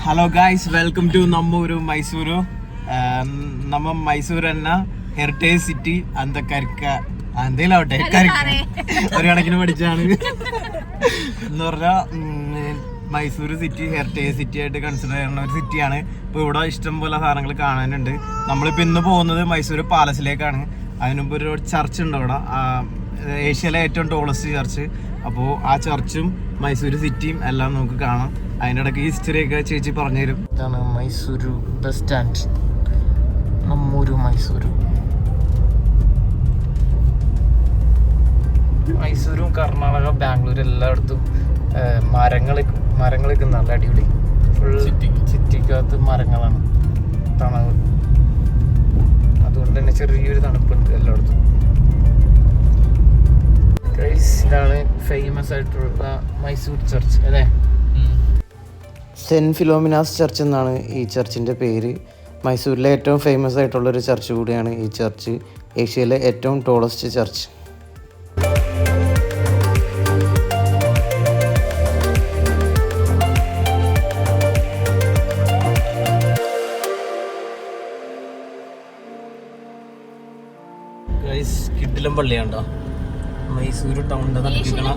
Hello guys, welcome to ನಮ್ಮೂರು ಮೈಸೂರು. ನಮ್ಮ Mysore heritage city അന്ത കരിക്ക എന്തേലാവട്ടെ ഒരു കണക്കിന് പഠിച്ചാണ് എന്ന് പറഞ്ഞാൽ മൈസൂർ സിറ്റി ഹെറിറ്റേജ് സിറ്റി ആയിട്ട് കൺസിഡർ ചെയ്യുന്ന ഒരു സിറ്റിയാണ്. ഇപ്പോൾ ഇവിടെ ഇഷ്ടം പോലെ സാധനങ്ങൾ കാണാനുണ്ട്. നമ്മളിപ്പോൾ ഇന്ന് പോകുന്നത് മൈസൂർ പാലസിലേക്കാണ്. അതിനുമുമ്പ് ഒരു ചർച്ച് ഉണ്ട് ഇവിടെ, ഏഷ്യയിലെ ഏറ്റവും ടോളസ്റ്റ് ചർച്ച്. അപ്പോൾ ആ ചർച്ചും മൈസൂർ സിറ്റിയും എല്ലാം നമുക്ക് കാണാം. അതിനിടയ്ക്ക് ഹിസ്റ്ററിയൊക്കെ ചേച്ചി പറഞ്ഞുതരും. ഇതാണ് മൈസൂരു ബസ് സ്റ്റാൻഡ്, നമ്മൂരു മൈസൂരു. മൈസൂരും കർണാടക, ബാംഗ്ലൂർ എല്ലായിടത്തും മരങ്ങളൊക്കെ നല്ല അടിപൊളി. ഫുൾ സിറ്റിക്കകത്ത് മരങ്ങളാണ്, തണവ്. അതുകൊണ്ട് തന്നെ ചെറിയൊരു തണുപ്പുണ്ട് എല്ലായിടത്തും. ഇതാണ് ഫേമസ് ആയിട്ടുള്ള മൈസൂർ ചർച്ച് അല്ലേ? സെൻറ്റ് ഫിലോമിനാസ് ചർച്ച് എന്നാണ് ഈ ചർച്ചിൻ്റെ പേര്. മൈസൂരിലെ ഏറ്റവും ഫേമസ് ആയിട്ടുള്ളൊരു ചർച്ച് കൂടിയാണ് ഈ ചർച്ച്. ഏഷ്യയിലെ ഏറ്റവും ടോളസ്റ്റ് ചർച്ച്. കിടിലം പള്ളിയാണ്ടോ മൈസൂർ ടൗണിൻ്റെ നടത്തിക്കണ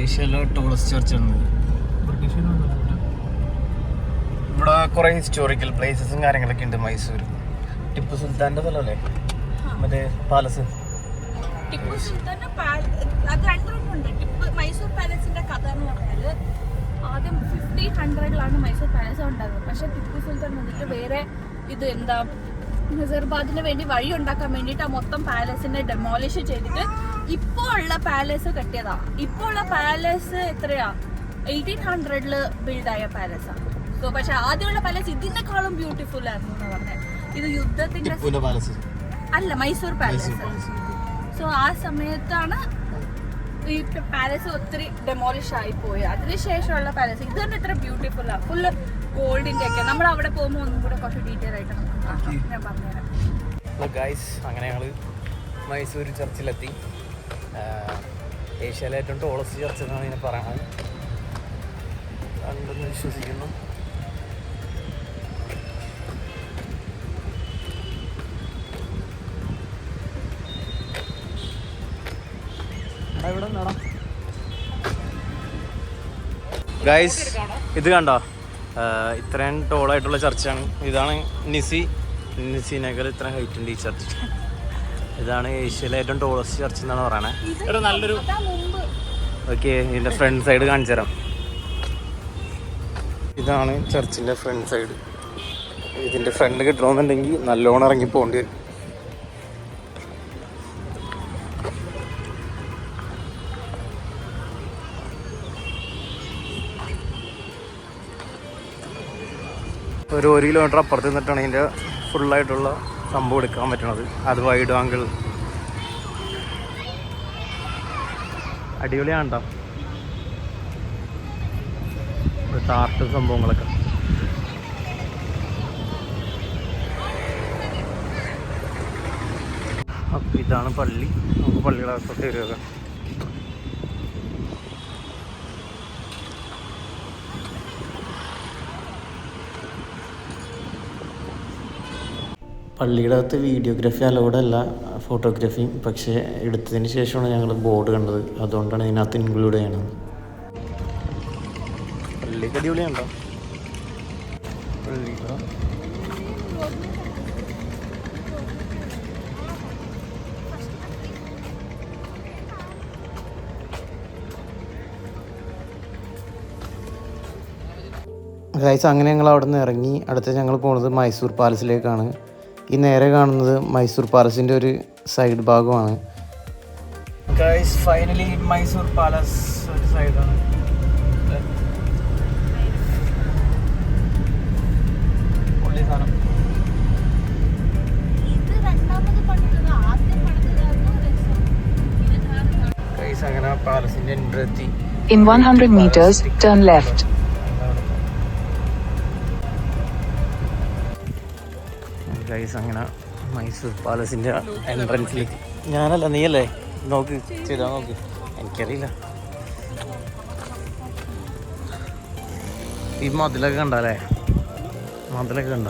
ഏഷ്യയിലെ ടോളസ്റ്റ് ചർച്ചാണ്. ഇവിടെ കുറെ ഹിസ്റ്റോറിക്കൽ പ്ലേസസും കാര്യങ്ങളൊക്കെ ഉണ്ട് മൈസൂർ. ടിപ്പു സുൽത്താൻ്റെ സ്ഥലമല്ലേ മറ്റേ പാലസ്? ടിപ്പു സുൽത്താന്റെ മൈസൂർ പാലസിന്റെ കഥ എന്ന് പറഞ്ഞാൽ ആദ്യം 1500-ലാണ് മൈസൂർ പാലസ് ഉണ്ടാകുന്നത്. പക്ഷെ ടിപ്പു സുൽത്താൻ വന്നിട്ട് വേറെ ഇത് എന്താ നസർബാദിന് വേണ്ടി വഴി ഉണ്ടാക്കാൻ വേണ്ടിയിട്ട് ആ മൊത്തം പാലസിനെ ഡെമോളിഷ് ചെയ്തിട്ട് ഇപ്പോൾ ഉള്ള പാലസ് കെട്ടിയതാ. ഇപ്പോൾ ഉള്ള പാലസ് എത്രയാ? 1800-ല് ബിൽഡായ പാലസാണ്. സോ പക്ഷെ ആദ്യമുള്ള പാലസ് ഇതിനേക്കാളും ബ്യൂട്ടിഫുൾ ആയിരുന്നു എന്ന് പറഞ്ഞത്. ഇത് യുദ്ധത്തിന്റെ അല്ല, മൈസൂർ പാലസ്. സോ ആ സമയത്താണ് ഈ പാലസ് ഒത്തിരി ഡെമോളിഷ് ആയി പോയി. അതിനുശേഷമുള്ള പാലസ് ഇത് തന്നെ ഇത്ര ബ്യൂട്ടിഫുൾ ആണ്. ഫുള്ള് ഗോൾഡിന്റെ ഒക്കെ. നമ്മൾ അവിടെ പോകുമ്പോൾ ഒന്നും കൂടെ കുറച്ച് ഡീറ്റെയിൽ ആയിട്ട് ഞാൻ പറഞ്ഞുതരാം. ഗൈസ്, അങ്ങനെ ഞങ്ങൾ മൈസൂർ ചർച്ചിലെത്തി. ഏഷ്യയിലെ ഏറ്റവും ടോളസ്റ്റ് ചർച്ച് എന്നാണ് ഇതിനെ പറയുന്നത്. കണ്ടെന്ന് വിശ്വസിക്കുന്നു. ഗൈസ്, ഇത് കണ്ടോ? ഇത്രയും ടോളായിട്ടുള്ള ചർച്ചാണ്. ഇതാണ് നിസിനേക്കാൾ ഇത്ര ഹൈറ്റ് ഉണ്ട് ഈ ചർച്ച്. ഇതാണ് ഏഷ്യയിലെ ഏറ്റവും ടോളസ്റ്റ് ചർച്ച് എന്നാണ് പറയണത്. നല്ലൊരു ഓക്കെ, ഇതിൻ്റെ ഫ്രണ്ട് സൈഡ് കാണിച്ചു തരാം. ഇതാണ് ചർച്ചിൻ്റെ ഫ്രണ്ട് സൈഡ്. ഇതിൻ്റെ ഫ്രണ്ട് കിട്ടണമെന്നുണ്ടെങ്കിൽ നല്ലോണം ഇറങ്ങി പോകേണ്ടി വരും. ഒരു 1 കിലോമീറ്റർ അപ്പുറത്ത് നിന്നിട്ടാണ് ഇതിൻ്റെ ഫുള്ളായിട്ടുള്ള സംഭവം എടുക്കാൻ പറ്റണത്. അത് വൈഡ് ആംഗിൾ അടിപൊളിയാണ് കേട്ടോ. ആർട്ട് സംഭവങ്ങളൊക്കെ. അപ്പം ഇതാണ് പള്ളി. നമുക്ക് പള്ളിയുടെ അകത്തോട്ട് വരിക. പള്ളിയുടെ അകത്ത് വീഡിയോഗ്രാഫി അലൗഡ് അല്ല, ഫോട്ടോഗ്രാഫി. പക്ഷേ എടുത്തതിന് ശേഷമാണ് ഞങ്ങൾ ബോർഡ് കണ്ടത്. അതുകൊണ്ടാണ് ഇതിനകത്ത് ഇൻക്ലൂഡ് ചെയ്യണത്. പള്ളിക്ക് അടിപൊളിയുണ്ടോ? പള്ളിയിലോ ഗൈസ്, അങ്ങനെ ഞങ്ങൾ അവിടെ നിന്ന് ഇറങ്ങി. അടുത്ത ഞങ്ങൾ പോകുന്നത് മൈസൂർ പാലസിലേക്കാണ്. ഈ നേരെ കാണുന്നത് മൈസൂർ പാലസിൻ്റെ ഒരു സൈഡ് ഭാഗമാണ്. ഗൈസ്, ഫൈനലി മൈസൂർ പാലസ് ഒരു സൈഡാണ്. ഗൈസ്, അങ്ങനെ പാലസിൻ്റെ എൻട്രി എത്തി. In 100 meters, turn left. Guys, അങ്ങനെ മൈസൂർ പാലസിൻ്റെ എൻട്രൻസിലേക്ക്. ഞാനല്ല, നീയല്ലേ? നോക്ക്, ചെയ്താൽ നോക്ക്. എനിക്കറിയില്ല. ഈ മതിലൊക്കെ കണ്ടല്ലേ, മതിലൊക്കെ കണ്ട.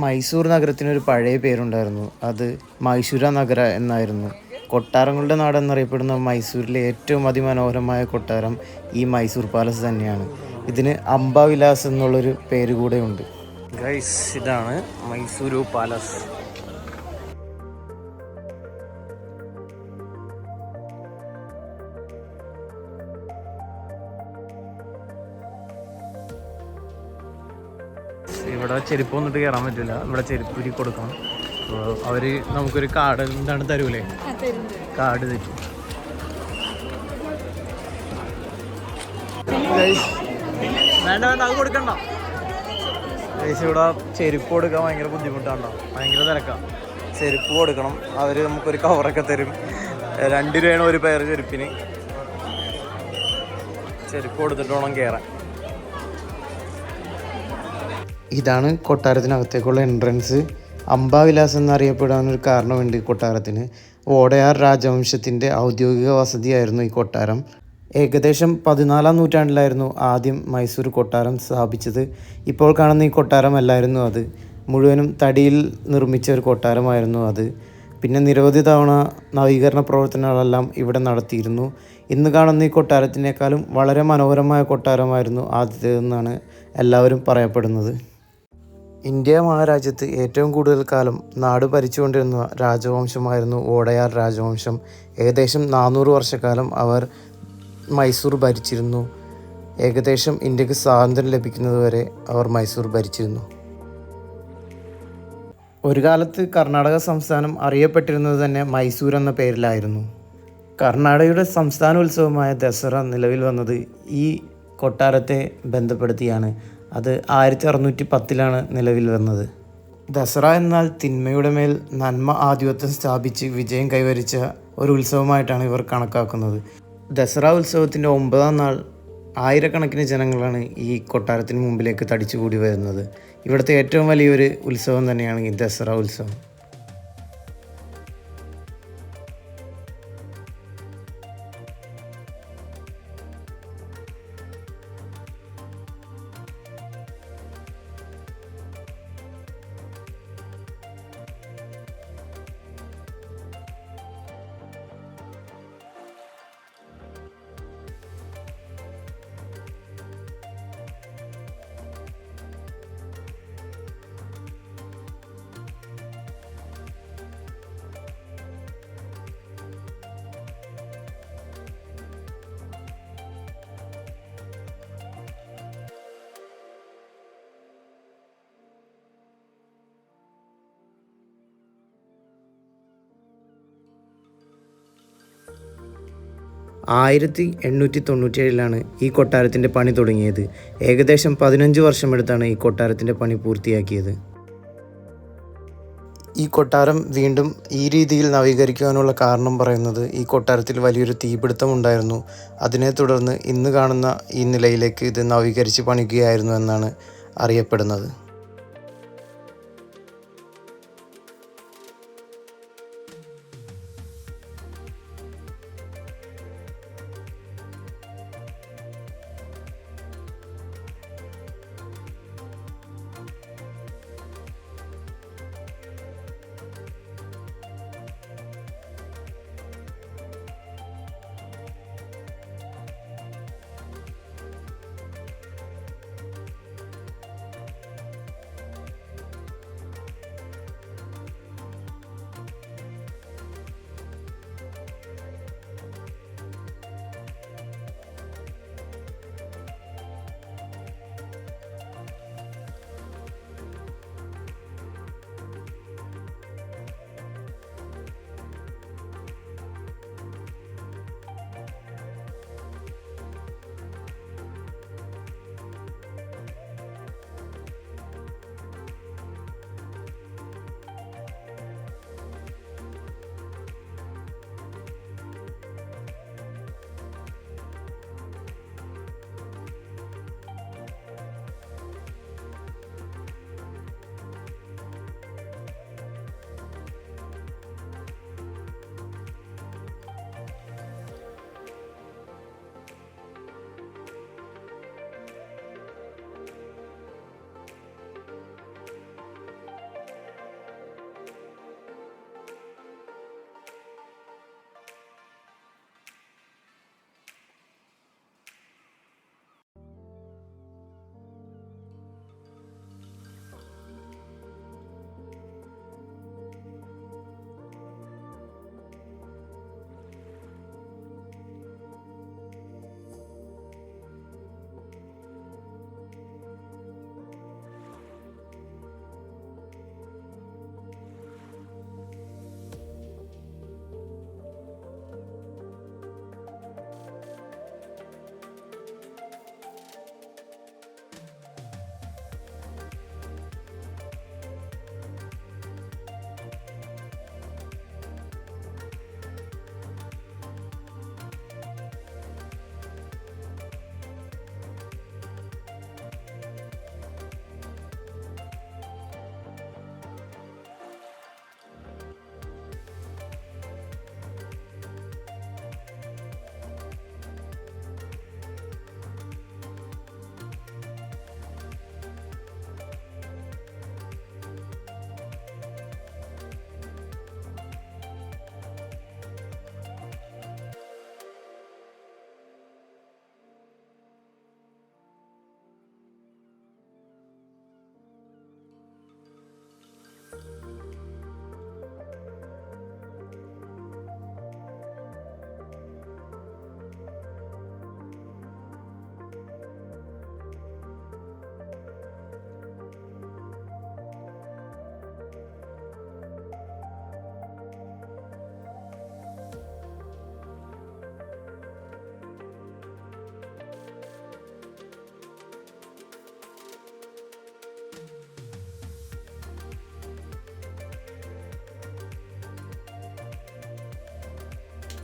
മൈസൂർ നഗരത്തിനൊരു പഴയ പേരുണ്ടായിരുന്നു, അത് മൈസൂര നഗര എന്നായിരുന്നു. കൊട്ടാരങ്ങളുടെ നാട് എന്നറിയപ്പെടുന്ന മൈസൂരിലെ ഏറ്റവും അതിമനോഹരമായ കൊട്ടാരം ഈ മൈസൂർ പാലസ് തന്നെയാണ്. ഇതിന് അംബാവിലാസ് എന്നുള്ളൊരു പേര് കൂടെ ഉണ്ട്. ഗൈസ്, ഇതാണ് മൈസൂരു പാലസ്. ഇവിടെ ചെരുപ്പ് വന്നിട്ട് കയറാൻ പറ്റില്ല, ഇവിടെ ചെരുപ്പ് ഉരി കൊടുക്കണം. അപ്പോൾ അവർ നമുക്കൊരു കാർഡ് എന്താണ് തരൂലേ, കാർഡ് തരും. വേണ്ട വേണ്ട, അത് കൊടുക്കണ്ട ഗൈസ്. ഇവിടെ ചെരുപ്പ് കൊടുക്കാൻ ഭയങ്കര ബുദ്ധിമുട്ടാണോ, ഭയങ്കര തിരക്കാണ്. ചെരുപ്പ് കൊടുക്കണം, അവർ നമുക്കൊരു കവറൊക്കെ തരും. 2 രൂപയാണ് ഒരു പെയർ ചെരുപ്പിന്. ചെരുപ്പ് കൊടുത്തിട്ട് വേണം കയറാൻ. ഇതാണ് കൊട്ടാരത്തിനകത്തേക്കുള്ള എൻട്രൻസ്. അംബാവിലാസ് എന്നറിയപ്പെടാനൊരു കാരണമുണ്ട് ഈ കൊട്ടാരത്തിന്. വോഡയാർ രാജവംശത്തിൻ്റെ ഔദ്യോഗിക വസതിയായിരുന്നു ഈ കൊട്ടാരം. ഏകദേശം 14-ാം നൂറ്റാണ്ടിലായിരുന്നു ആദ്യം മൈസൂർ കൊട്ടാരം സ്ഥാപിച്ചത്. ഇപ്പോൾ കാണുന്ന ഈ കൊട്ടാരമല്ലായിരുന്നു അത്, മുഴുവനും തടിയിൽ നിർമ്മിച്ച ഒരു കൊട്ടാരമായിരുന്നു അത്. പിന്നെ നിരവധി തവണ നവീകരണ പ്രവർത്തനങ്ങളെല്ലാം ഇവിടെ നടത്തിയിരുന്നു. ഇന്ന് കാണുന്ന ഈ കൊട്ടാരത്തിനേക്കാളും വളരെ മനോഹരമായ കൊട്ടാരമായിരുന്നു ആദ്യത്തേതെന്നാണ് എല്ലാവരും പറയപ്പെടുന്നത്. ഇന്ത്യ മഹാരാജ്യത്ത് ഏറ്റവും കൂടുതൽ കാലം നാട് ഭരിച്ചുകൊണ്ടിരുന്ന രാജവംശമായിരുന്നു വോഡയാർ രാജവംശം. ഏകദേശം 400 വർഷക്കാലം അവർ മൈസൂർ ഭരിച്ചിരുന്നു. ഏകദേശം ഇന്ത്യക്ക് സ്വാതന്ത്ര്യം ലഭിക്കുന്നതുവരെ അവർ മൈസൂർ ഭരിച്ചിരുന്നു. ഒരു കാലത്ത് കർണാടക സംസ്ഥാനം അറിയപ്പെട്ടിരുന്നത് തന്നെ മൈസൂർ എന്ന പേരിലായിരുന്നു. കർണാടകയുടെ സംസ്ഥാന ഉത്സവമായ ദസറ നിലവിൽ വന്നത് ഈ കൊട്ടാരത്തെ ബന്ധപ്പെടുത്തിയാണ്. അത് 1610-ലാണ് നിലവിൽ വന്നത്. ദസറ എന്നാൽ തിന്മയുടെ മേൽ നന്മ ആധിപത്യം സ്ഥാപിച്ച് വിജയം കൈവരിച്ച ഒരു ഉത്സവമായിട്ടാണ് ഇവർ കണക്കാക്കുന്നത്. ദസറ ഉത്സവത്തിൻ്റെ 9-ാം നാൾ ആയിരക്കണക്കിന് ജനങ്ങളാണ് ഈ കൊട്ടാരത്തിന് മുമ്പിലേക്ക് തടിച്ചുകൂടി വരുന്നത്. ഇവിടുത്തെ ഏറ്റവും വലിയൊരു ഉത്സവം തന്നെയാണ് ഈ ദസറ ഉത്സവം. ആയിരത്തി 1897-ലാണ് ഈ കൊട്ടാരത്തിൻ്റെ പണി തുടങ്ങിയത്. ഏകദേശം 15 വർഷമെടുത്താണ് ഈ കൊട്ടാരത്തിൻ്റെ പണി പൂർത്തിയാക്കിയത്. ഈ കൊട്ടാരം വീണ്ടും ഈ രീതിയിൽ നവീകരിക്കുവാനുള്ള കാരണം പറയുന്നത് ഈ കൊട്ടാരത്തിൽ വലിയൊരു തീപിടുത്തം ഉണ്ടായിരുന്നു. അതിനെ തുടർന്ന് ഇന്ന് കാണുന്ന ഈ നിലയിലേക്ക് ഇത് നവീകരിച്ച് പണിക്കുകയായിരുന്നു എന്നാണ് അറിയപ്പെടുന്നത്.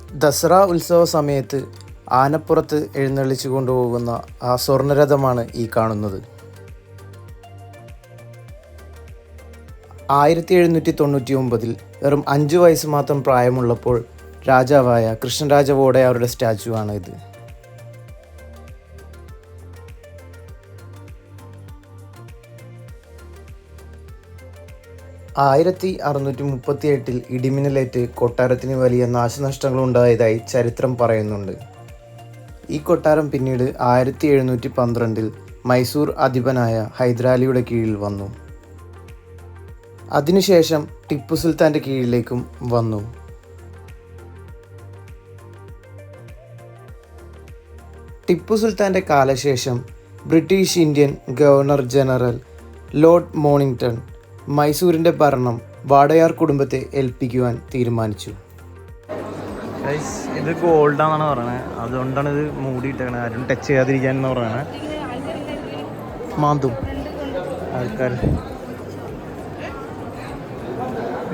ദസറ ഉത്സവ സമയത്ത് ആനപ്പുറത്ത് എഴുന്നള്ളിച്ചു കൊണ്ടുപോകുന്ന ആ സ്വർണ്ണരഥമാണ് ഈ കാണുന്നത്. 1799 വെറും 5 വയസ്സ് മാത്രം പ്രായമുള്ളപ്പോൾ രാജാവായ കൃഷ്ണരാജ വോഡയാറുടെ സ്റ്റാച്ചു ആണ് ഇത്. 1638 ഇടിമിന്നലേറ്റ് കൊട്ടാരത്തിന് വലിയ നാശനഷ്ടങ്ങൾ ഉണ്ടായതായി ചരിത്രം പറയുന്നുണ്ട്. ഈ കൊട്ടാരം പിന്നീട് 1712 മൈസൂർ അധിപനായ ഹൈദരാലിയുടെ കീഴിൽ വന്നു. അതിനുശേഷം ടിപ്പു സുൽത്താൻ്റെ കീഴിലേക്കും വന്നു. ടിപ്പു സുൽത്താൻ്റെ കാലശേഷം British Indian governor general lord Mornington മൈസൂരിൻ്റെ ഭരണം വാഡയാർ കുടുംബത്തെ ഏൽപ്പിക്കുവാൻ തീരുമാനിച്ചു. ഇത് ഗോൾഡാണെന്നാണ് പറയുന്നത്, അതുകൊണ്ടാണ് ഇത് മൂടിയിട്ടേക്കണത്, ആരും ടച്ച് ചെയ്യാതിരിക്കാൻ എന്ന് പറയണേ. മാന്തും ആൾക്കാർ.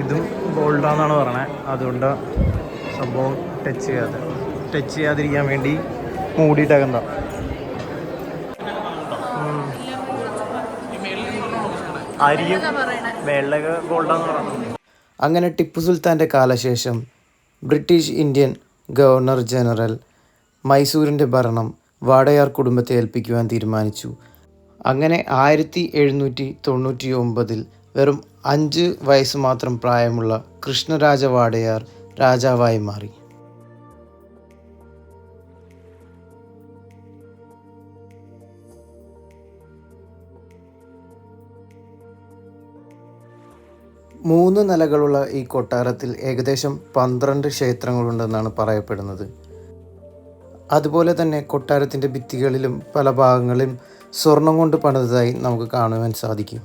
ഇതും ഗോൾഡാണെന്നാണ് പറയണത്, അതുകൊണ്ട് സംഭവം ടച്ച് ചെയ്യാതിരിക്കാൻ വേണ്ടി മൂടിയിട്ടേക്കണ്ട. അരിയും വെള്ളക ഗോൾഡാന്ന് പറയുന്നത്. അങ്ങനെ ടിപ്പു സുൽത്താൻ്റെ കാലശേഷം ബ്രിട്ടീഷ് ഇന്ത്യൻ ഗവർണർ ജനറൽ മൈസൂരിൻ്റെ ഭരണം വാഡയാർ കുടുംബത്തെ ഏൽപ്പിക്കുവാൻ തീരുമാനിച്ചു. അങ്ങനെ 1799 വെറും 5 വയസ്സ് മാത്രം പ്രായമുള്ള കൃഷ്ണരാജ വാഡയാർ രാജാവായി മാറി. മൂന്ന് നിലകളുള്ള ഈ കൊട്ടാരത്തിൽ ഏകദേശം 12 ക്ഷേത്രങ്ങളുണ്ടെന്നാണ് പറയപ്പെടുന്നത്. അതുപോലെ തന്നെ കൊട്ടാരത്തിൻ്റെ ഭിത്തികളിലും പല ഭാഗങ്ങളിലും സ്വർണം കൊണ്ട് പണിതതായി നമുക്ക് കാണുവാൻ സാധിക്കും.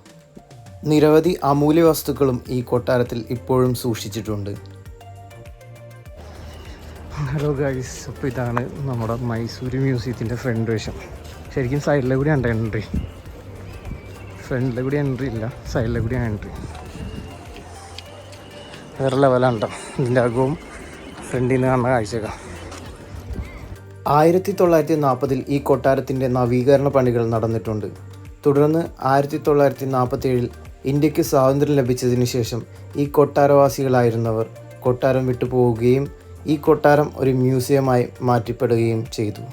നിരവധി അമൂല്യ വസ്തുക്കളും ഈ കൊട്ടാരത്തിൽ ഇപ്പോഴും സൂക്ഷിച്ചിട്ടുണ്ട്. ഹലോ ഗൈസ്, അപ്പോൾ ഇതാണ് നമ്മുടെ മൈസൂർ മ്യൂസിയത്തിൻ്റെ ഫ്രണ്ട് വശം. ശരിക്കും സൈഡിലെ കൂടി ഉണ്ട് എൻട്രി, ഫ്രണ്ടിലെ കൂടി എൻട്രി ഇല്ല, സൈഡിലെ കൂടിയാണ് എൻട്രി. വേറെ ലെവലാണ് കേട്ടോ ഇതിൻ്റെ അകവും ഫ്രണ്ടിൽ നിന്ന് കാണുന്ന കാഴ്ചയൊക്കെ. 1940 ഈ കൊട്ടാരത്തിൻ്റെ നവീകരണ പണികൾ നടന്നിട്ടുണ്ട്. തുടർന്ന് 1947 ഇന്ത്യക്ക് സ്വാതന്ത്ര്യം ലഭിച്ചതിന് ശേഷം ഈ കൊട്ടാരവാസികളായിരുന്നവർ കൊട്ടാരം വിട്ടു പോവുകയും ഈ കൊട്ടാരം ഒരു മ്യൂസിയമായി മാറ്റപ്പെടുകയും ചെയ്തു.